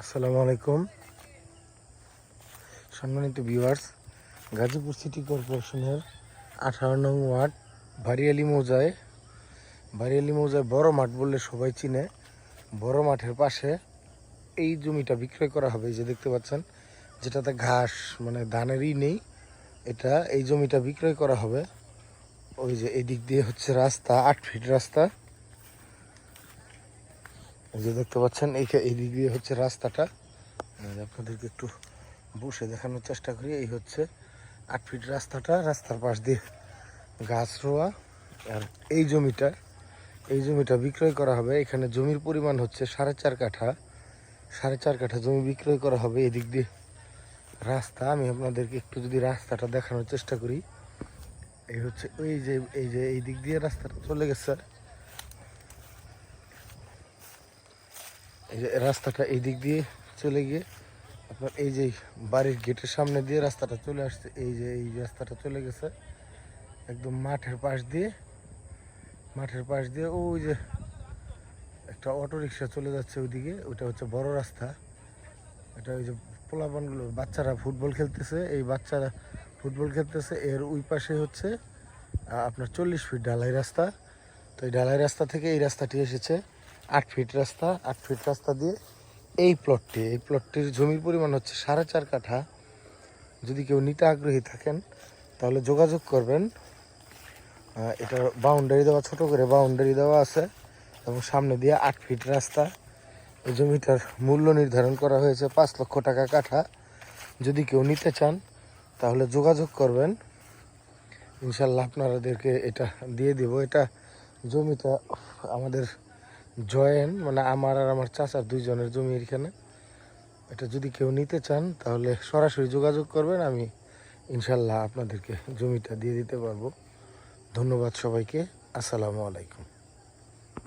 আসসালামু আলাইকুম সম্মানিত ভিউয়ার্স, গাজীপুর সিটি কর্পোরেশনের 18 নং ওয়ার্ড বাড়িয়ালি মৌজায় বড় মাঠ বললে সবাই চিনে। বড় মাঠের পাশে এই জমিটা বিক্রয় করা হবে। এই যে দেখতে পাচ্ছেন, যেটাতে ঘাস মানে ধানেরই নেই, এই জমিটা বিক্রয় করা হবে। ওই যে এই দিক দিয়ে হচ্ছে রাস্তা, 8 ফিট রাস্তা। এই যে দেখতে পাচ্ছেন, এই দিক দিয়ে হচ্ছে রাস্তাটা। আপনাদেরকে একটু বসে দেখানোর চেষ্টা করি। এই হচ্ছে 8 ফিট রাস্তাটা, রাস্তার পাশ দিয়ে গাছ রোয়া। আর এই জমিটা বিক্রয় করা হবে। এখানে জমির পরিমাণ হচ্ছে 4.5 কাঠা। 4.5 কাঠা জমি বিক্রয় করা হবে। এদিক দিয়ে রাস্তা, আমি আপনাদেরকে একটু যদি রাস্তাটা দেখানোর চেষ্টা করি। এই হচ্ছে এই দিক দিয়ে রাস্তাটা চলে গেছে। এই যে রাস্তাটা এই দিক দিয়ে চলে গিয়ে আপনার এই যে বাড়ির গেটের সামনে দিয়ে রাস্তাটা চলে আসছে। এই রাস্তাটা চলে গেছে একদম মাঠের পাশ দিয়ে ওই যে একটা অটো রিক্সা চলে যাচ্ছে ওইদিকে। ওইটা হচ্ছে বড় রাস্তা। এটা ওই যে পোলাপানগুলো, বাচ্চারা ফুটবল খেলতেছে। এর ওই পাশে হচ্ছে আপনার 40 ফিট ঢালাই রাস্তা। তো এই ঢালাই রাস্তা থেকে এই রাস্তাটি এসেছে 8 ফিট রাস্তা। 8 ফিট রাস্তা দিয়ে এই প্লটটির জমির পরিমাণ হচ্ছে 4.5 কাঠা। যদি কেউ নিতে আগ্রহী থাকেন তাহলে যোগাযোগ করবেন। এটা বাউন্ডারি দেওয়া, ছোট করে বাউন্ডারি দেওয়া আছে এবং সামনে দিয়ে 8 ফিট রাস্তা। এই জমিটার মূল্য নির্ধারণ করা হয়েছে 5 লক্ষ টাকা কাঠা। যদি কেউ নিতে চান তাহলে যোগাযোগ করবেন, ইনশাল্লাহ আপনাদেরকে এটা দিয়ে দেব। এটা জমিটা আমাদের জয়েন্ট, মানে আমার আর আমার চাচার 2 জনের জমি এখানে। এটা যদি কেউ নিতে চান তাহলে সরাসরি যোগাযোগ করবেন, আমি ইনশাল্লাহ আপনাদেরকে জমিটা দিয়ে দিতে পারবো। ধন্যবাদ সবাইকে। আসসালামু আলাইকুম।